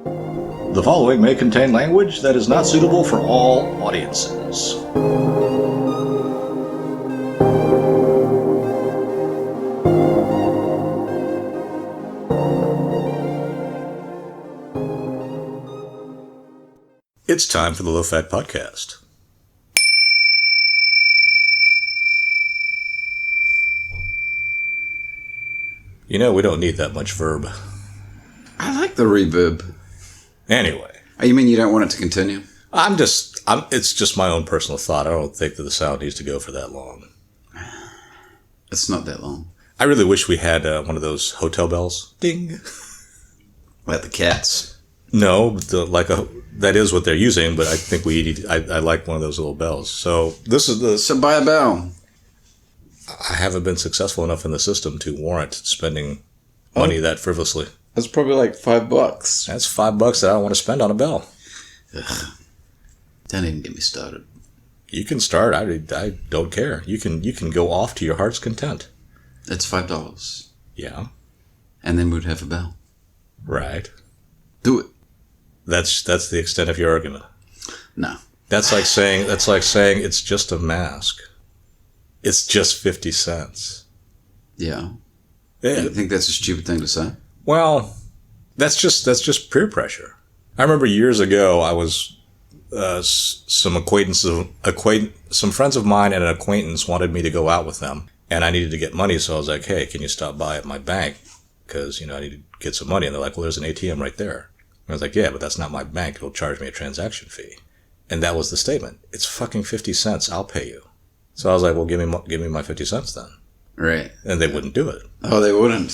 The following may contain language that is not suitable for all audiences. It's time for the Low Fat Podcast. You know, we don't need that much verb. I like the reverb. Anyway. Oh, you mean you don't want it to continue? It's just my own personal thought. I don't think that the sound needs to go for that long. It's not that long. I really wish we had one of those hotel bells. Ding. Like the cats. No, that is what they're using, but I think I like one of those little bells. So So buy a bell. I haven't been successful enough in the system to warrant spending money that frivolously. That's probably like $5. That's $5 that I don't want to spend on a bell. Ugh. Don't even get me started. You can start. I don't care. You can go off to your heart's content. It's $5. Yeah. And then we'd have a bell. Right. Do it. That's the extent of your argument. No. That's like saying it's just a mask. It's just 50 cents. Yeah. Yeah. You think that's a stupid thing to say? Well, that's just peer pressure. I remember years ago, I was some friends of mine and an acquaintance wanted me to go out with them, and I needed to get money, so I was like, "Hey, can you stop by at my bank? Because I need to get some money." And they're like, "Well, there's an ATM right there." And I was like, "Yeah, but that's not my bank. It'll charge me a transaction fee." And that was the statement. It's fucking 50 cents. I'll pay you. So I was like, "Well, give me my 50 cents then." Right. And they wouldn't do it. Oh, they wouldn't.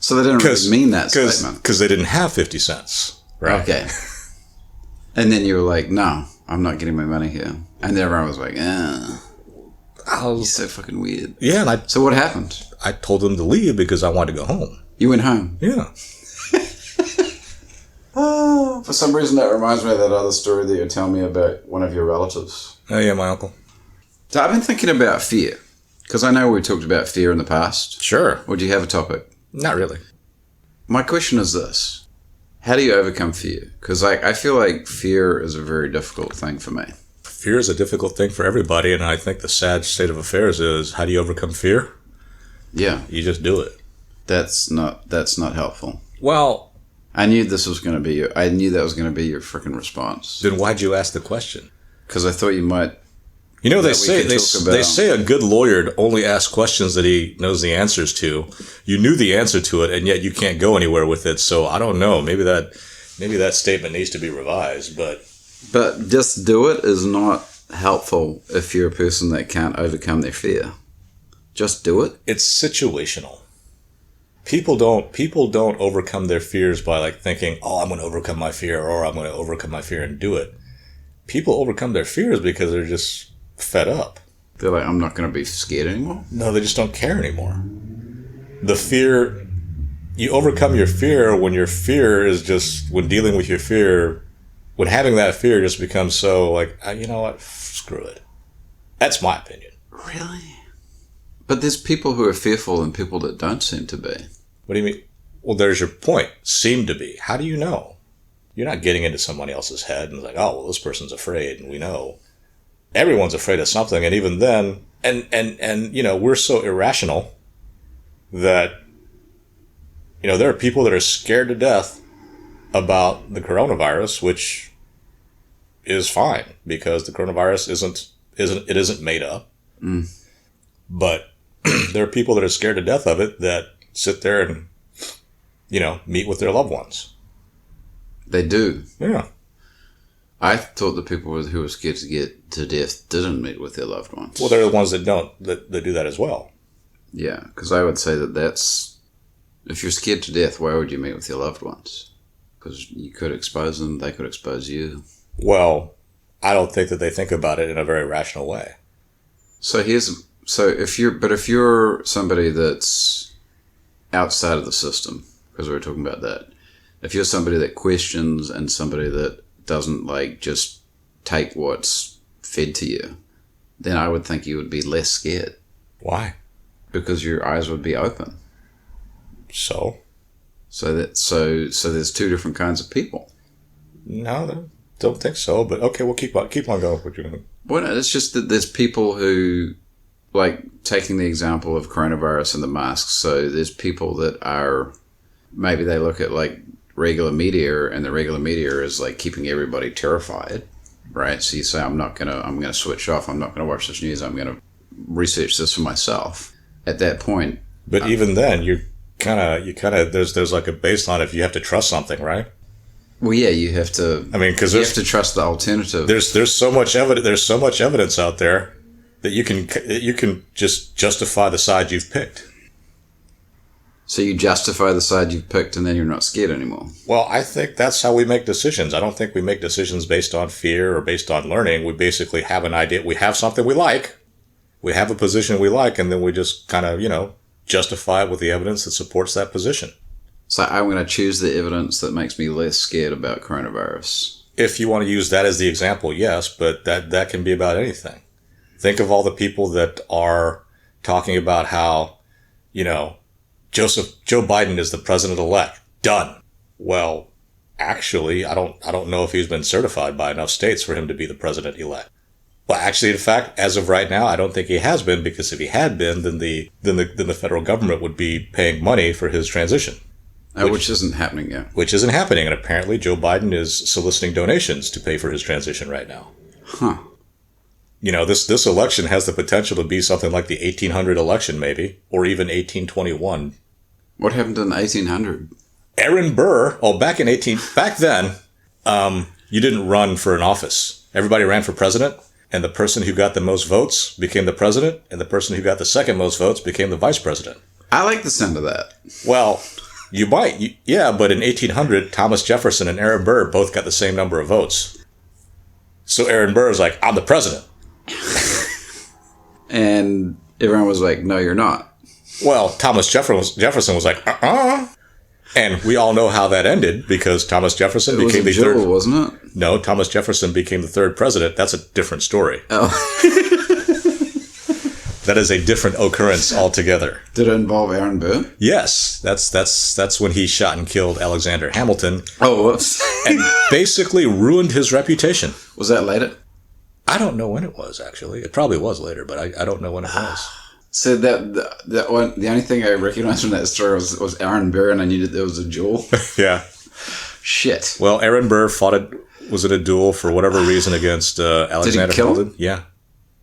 So they didn't really mean that statement. Because they didn't have 50 cents. Right. Okay. And then you were like, "No, I'm not getting my money here." And everyone was like, you're so fucking weird. Yeah. And so what happened? I told them to leave because I wanted to go home. You went home? Yeah. Oh, for some reason that reminds me of that other story that you were telling me about one of your relatives. Oh, yeah, my uncle. So I've been thinking about fear. Because I know we talked about fear in the past. Sure. Or do you have a topic? Not really. My question is this. How do you overcome fear? Because I feel like fear is a very difficult thing for me. Fear is a difficult thing for everybody, and I think the sad state of affairs is, how do you overcome fear? Yeah. You just do it. That's not helpful. Well, I knew that was going to be your freaking response. Then why'd you ask the question? Because I thought you might. You know, they say a good lawyer only asks questions that he knows the answers to. You knew the answer to it, and yet you can't go anywhere with it. So I don't know. Maybe that statement needs to be revised. But just do it is not helpful if you're a person that can't overcome their fear. Just do it. It's situational. People don't overcome their fears by thinking, "Oh, I'm going to overcome my fear," or "I'm going to overcome my fear and do it." People overcome their fears because they're just fed up. They're like, "I'm not going to be scared anymore." No, they just don't care anymore. The fear, you overcome your fear when your fear is just, when dealing with your fear, when having that fear just becomes so you know what, screw it. That's my opinion. Really? But there's people who are fearful and people that don't seem to be. What do you mean? Well, there's your point. Seem to be. How do you know? You're not getting into somebody else's head and "Oh, well, this person's afraid," and we know. Everyone's afraid of something, and even then, and we're so irrational that, there are people that are scared to death about the coronavirus, which is fine because the coronavirus isn't made up. Mm. But there are people that are scared to death of it that sit there and, meet with their loved ones. They do. Yeah. I thought the people who were scared to get to death didn't meet with their loved ones. Well, they're the ones that don't, that do that as well. Yeah, because I would say that's, if you're scared to death, why would you meet with your loved ones? Because you could expose them, they could expose you. Well, I don't think that they think about it in a very rational way. So if you're somebody that's outside of the system, because we were talking about that, if you're somebody that questions and somebody that doesn't just take what's fed to you, then I would think you would be less scared. Why? Because your eyes would be open. So? So there's two different kinds of people. No, don't think so. But okay, we'll keep on going with what you're going to. Well, no, it's just that there's people who, like, taking the example of coronavirus and the masks. So there's people that are, maybe they look at like regular media, and the regular media is like keeping everybody terrified, right? So you say, I'm going to switch off. I'm not going to watch this news. I'm going to research this for myself. At that point. But even then, you kind of, there's like a baseline if you have to trust something, right? Well, yeah, you have to. I mean, because you have to trust the alternative. There's so much evidence. There's so much evidence out there that you can just justify the side you've picked. So you justify the side you've picked, and then you're not scared anymore. Well, I think that's how we make decisions. I don't think we make decisions based on fear or based on learning. We basically have an idea. We have something we like. We have a position we like, and then we just kind of, justify it with the evidence that supports that position. So I'm going to choose the evidence that makes me less scared about coronavirus. If you want to use that as the example, yes, but that can be about anything. Think of all the people that are talking about how, Joe Biden is the president-elect. Done. Well, actually, I don't know if he's been certified by enough states for him to be the president-elect. Well, actually, in fact, as of right now, I don't think he has been, because if he had been, then the federal government would be paying money for his transition. Which isn't happening yet. Which isn't happening, and apparently Joe Biden is soliciting donations to pay for his transition right now. Huh. This election has the potential to be something like the 1800 election, maybe, or even 1821. What happened in 1800? Aaron Burr. Oh, back then, you didn't run for an office. Everybody ran for president. And the person who got the most votes became the president, and the person who got the second most votes became the vice president. I like the sound of that. Well, you might. But in 1800, Thomas Jefferson and Aaron Burr both got the same number of votes. So Aaron Burr is like, I'm the president. And everyone was like, no, you're not. Well, Thomas Jefferson was like, And we all know how that ended, because Thomas Jefferson became the third. Wasn't it? No, Thomas Jefferson became the third president. That's a different story. Oh. That is a different occurrence altogether. Did it involve Aaron Burr? Yes, that's when he shot and killed Alexander Hamilton. Oh, whoops. And basically ruined his reputation. Was that later? I don't know when it was, actually. It probably was later, but I don't know when it was. So the only thing I recognized from that story was Aaron Burr, and I knew that there was a duel. Yeah. Shit. Well, Aaron Burr was in a duel for whatever reason against Alexander Did he kill Hamilton. him? Yeah.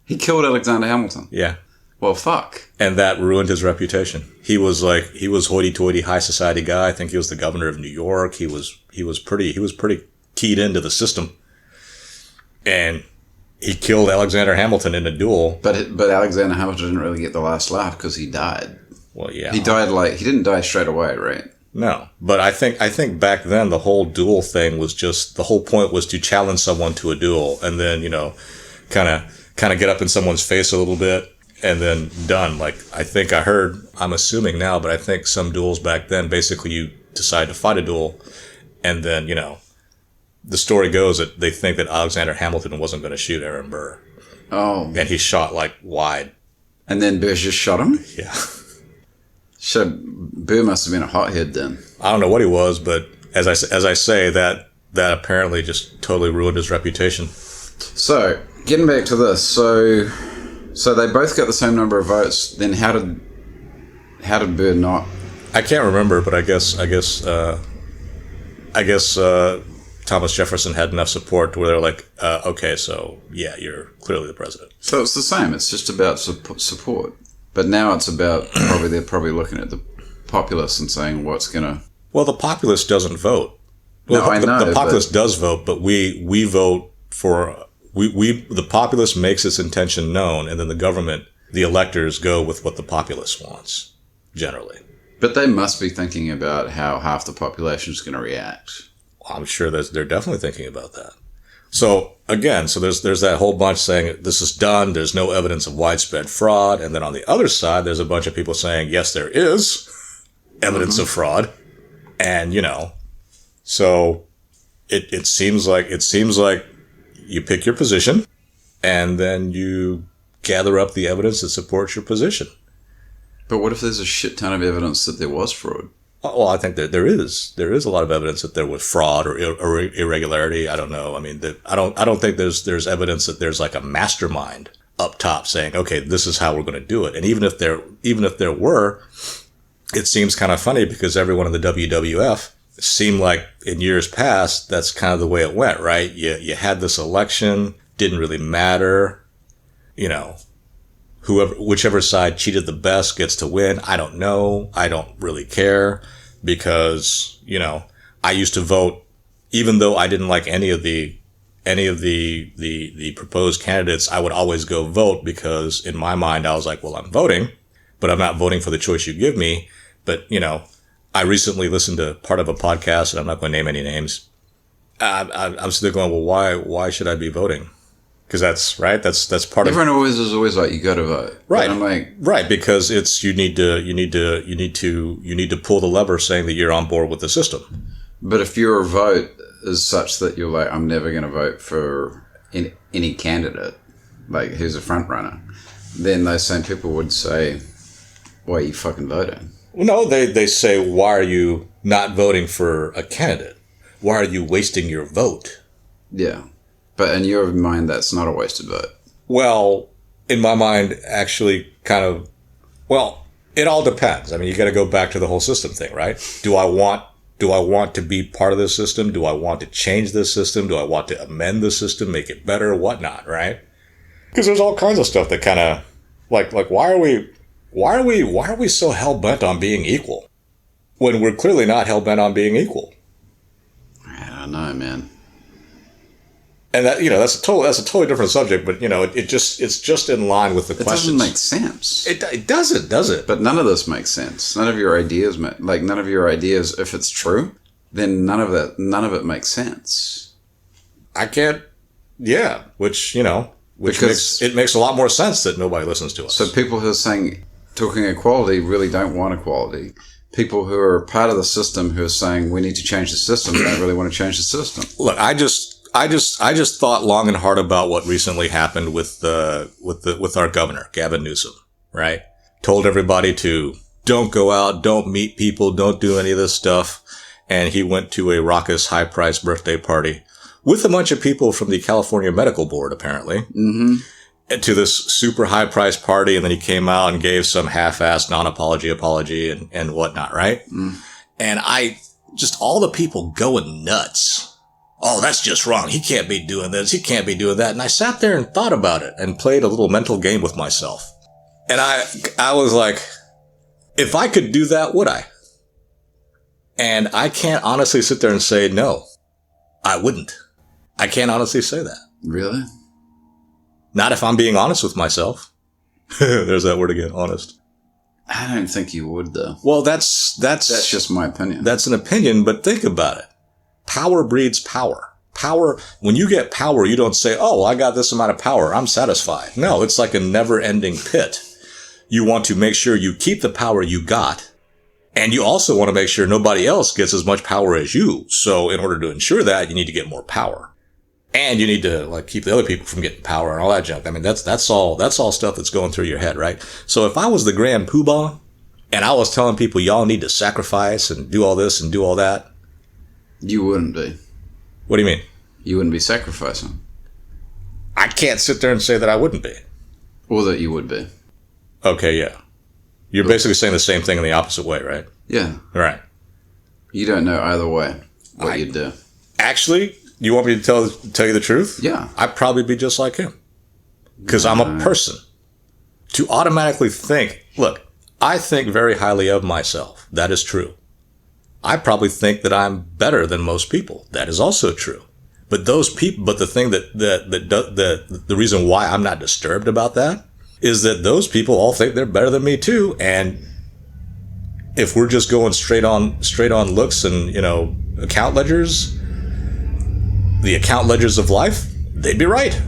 He killed Alexander Hamilton. Yeah. Well, fuck. And that ruined his reputation. He was hoity-toity, high society guy. I think he was the governor of New York. He was pretty keyed into the system. And he killed Alexander Hamilton in a duel. But Alexander Hamilton didn't really get the last laugh because he died. Well, yeah. He died he didn't die straight away, right? No. But I think back then the whole duel thing was the whole point was to challenge someone to a duel, and then, kind of get up in someone's face a little bit, and then done. Like, I'm assuming now, but I think some duels back then, basically you decide to fight a duel, and then, the story goes that they think that Alexander Hamilton wasn't going to shoot Aaron Burr. Oh. And he shot, wide. And then Burr just shot him? Yeah. So Burr must have been a hothead then. I don't know what he was, but as I say, that apparently just totally ruined his reputation. So, getting back to this, so they both got the same number of votes. Then how did Burr not? I can't remember, but I guess Thomas Jefferson had enough support where they're like, okay, so yeah, you're clearly the president. So it's the same. It's just about support. But now it's about they're probably looking at the populace and saying what's gonna. Well, the populace doesn't vote. Well, no, I know. The populace does vote, but we vote for. The populace makes its intention known, and then the government, the electors, go with what the populace wants, generally. But they must be thinking about how half the population is going to react. Well, I'm sure they're definitely thinking about that. So again, there's that whole bunch saying this is done. There's no evidence of widespread fraud, and then on the other side, there's a bunch of people saying yes, there is evidence of fraud, and so it seems like you pick your position, and then you gather up the evidence that supports your position. But what if there's a shit ton of evidence that there was fraud? Well, I think that there is a lot of evidence that there was fraud or irregularity. I don't know. I mean, I don't think there's evidence that there's like a mastermind up top saying, okay, this is how we're going to do it. And even if there were, it seems kind of funny because everyone in the WWF seemed like in years past, that's kind of the way it went, right? You had this election, didn't really matter, you know, whichever side cheated the best gets to win. I don't know. I don't really care because, you know, I used to vote, even though I didn't like any of the proposed candidates, I would always go vote because in my mind, I was like, well, I'm voting, but I'm not voting for the choice you give me. But, you know, I recently listened to part of a podcast, and I'm not going to name any names. I'm still going, well, why should I be voting? Because that's right. That's part Everyone of. Everyone is always like, you got to vote, right? But I'm like, right, because it's you need to pull the lever saying that you're on board with the system. But if your vote is such that you're like, I'm never going to vote for any candidate, like who's a front runner, then those same people would say, why are you fucking voting? Well, no, they say, why are you not voting for a candidate? Why are you wasting your vote? Yeah. But in your mind, that's not a wasted vote. Well, in my mind, actually kind of, well, it all depends. I mean, you got to go back to the whole system thing, right? Do I want to be part of this system? Do I want to change this system? Do I want to amend the system, make it better, whatnot, right? Because there's all kinds of stuff that kind of, like why are we so hell-bent on being equal when we're clearly not hell-bent on being equal? I don't know, man. And that, you know, that's a totally different subject, but you know, it's just in line with the questions. It doesn't make sense. It doesn't, does it? But none of this makes sense. None of your ideas, if it's true, then none of it makes sense. I can't, yeah, which makes a lot more sense that nobody listens to us. So people who are talking equality really don't want equality. People who are part of the system who are saying we need to change the system don't really want to change the system. Look, I just thought long and hard about what recently happened with our governor, Gavin Newsom, right? Told everybody to don't go out, don't meet people, don't do any of this stuff. And he went to a raucous, high-priced birthday party with a bunch of people from the California Medical Board, apparently, to this super high-priced party. And then he came out and gave some half-assed apology and whatnot, right? And all the people going nuts. Oh, that's just wrong. He can't be doing this. He can't be doing that. And I sat there and thought about it and played a little mental game with myself. And I was like, if I could do that, would I? And I can't honestly sit there and say, no, I wouldn't. I can't honestly say that. Really? Not if I'm being honest with myself. There's that word again, honest. I don't think you would, though. Well, that's just my opinion. That's an opinion, but think about it. Power breeds power. Power, when you get power, you don't say, oh, I got this amount of power, I'm satisfied. No, it's like a never-ending pit. You want to make sure you keep the power you got, and you also want to make sure nobody else gets as much power as you. So in order to ensure that, you need to get more power. And you need to keep the other people from getting power and all that junk. I mean, that's all stuff that's going through your head, right? So if I was the grand poobah, and I was telling people, y'all need to sacrifice and do all this and do all that, you wouldn't be. What do you mean? You wouldn't be sacrificing. I can't sit there and say that I wouldn't be. Or that you would be. Okay, yeah. You're basically saying the same thing in the opposite way, right? Yeah. Right. You don't know either way what you'd do. Actually, you want me to tell you the truth? Yeah. I'd probably be just like him. Because I'm a person. To automatically think, look, I think very highly of myself. That is true. I probably think that I'm better than most people. That is also true. But those people, but the thing the reason why I'm not disturbed about that is that those people all think they're better than me too. And if we're just going straight on looks and, account ledgers, the account ledgers of life, they'd be right.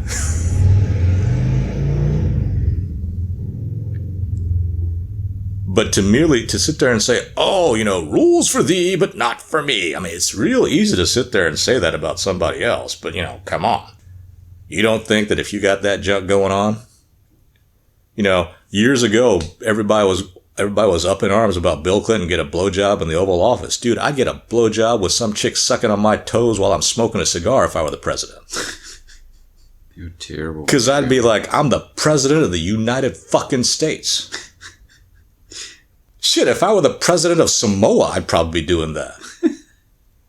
But to sit there and say, oh, rules for thee, but not for me. I mean, it's real easy to sit there and say that about somebody else, but, come on. You don't think that if you got that junk going on, years ago, everybody was, everybody was up in arms about Bill Clinton get a blowjob in the Oval Office. Dude, I'd get a blowjob with some chick sucking on my toes while I'm smoking a cigar if I were the president. You're terrible. Because I'd be like, I'm the president of the United fucking States. Shit, if I were the president of Samoa, I'd probably be doing that.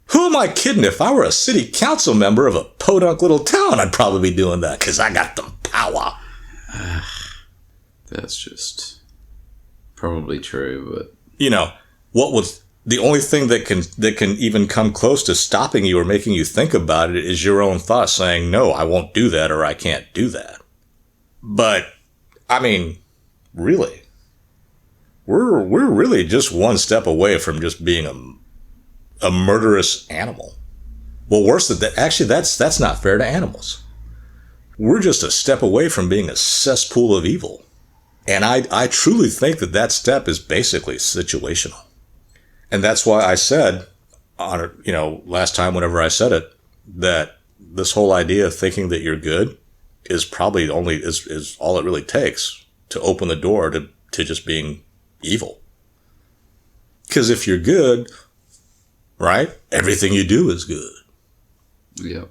Who am I kidding? If I were a city council member of a podunk little town, I'd probably be doing that because I got the power. That's just probably true, but you know, what was the only thing that can even come close to stopping you or making you think about it is your own thoughts saying, no, I won't do that or I can't do that. But I mean, really, we're really just one step away from just being a murderous animal. Well, worse than that, actually, that's not fair to animals. We're just a step away from being a cesspool of evil. And I truly think that step is basically situational. And that's why I said, last time whenever I said it, that this whole idea of thinking that you're good is probably is all it really takes to open the door to just being evil. Because if you're good, right, everything you do is good. Yeah.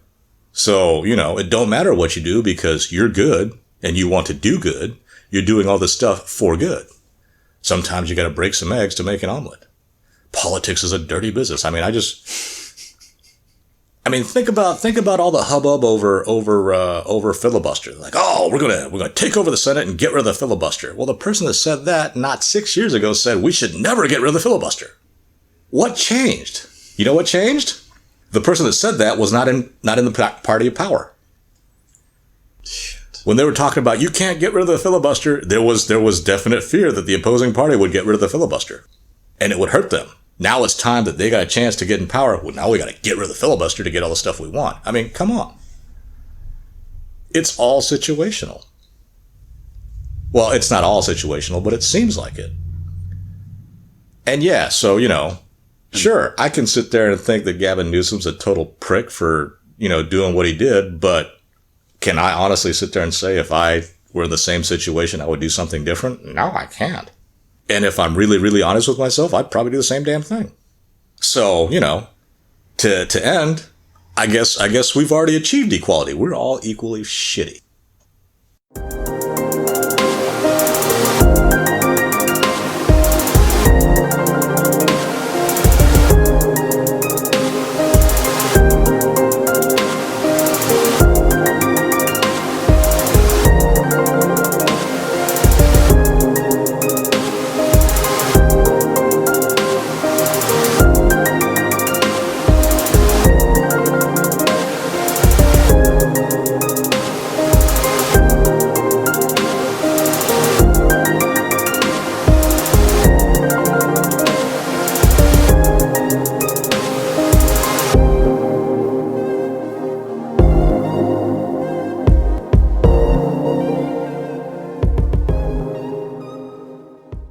So, it don't matter what you do because you're good and you want to do good. You're doing all this stuff for good. Sometimes you got to break some eggs to make an omelet. Politics is a dirty business. I mean, think about all the hubbub over filibuster. Like, oh, we're gonna take over the Senate and get rid of the filibuster. Well, the person that said that not 6 years ago said we should never get rid of the filibuster. What changed? You know what changed? The person that said that was not in the party of power. Shit. When they were talking about you can't get rid of the filibuster, there was definite fear that the opposing party would get rid of the filibuster, and it would hurt them. Now it's time that they got a chance to get in power. Well, now we got to get rid of the filibuster to get all the stuff we want. I mean, come on. It's all situational. Well, it's not all situational, but it seems like it. And yeah, so, sure, I can sit there and think that Gavin Newsom's a total prick for, doing what he did, but can I honestly sit there and say if I were in the same situation, I would do something different? No, I can't. And if I'm really, really honest with myself, I'd probably do the same damn thing. So, to end, I guess we've already achieved equality. We're all equally shitty.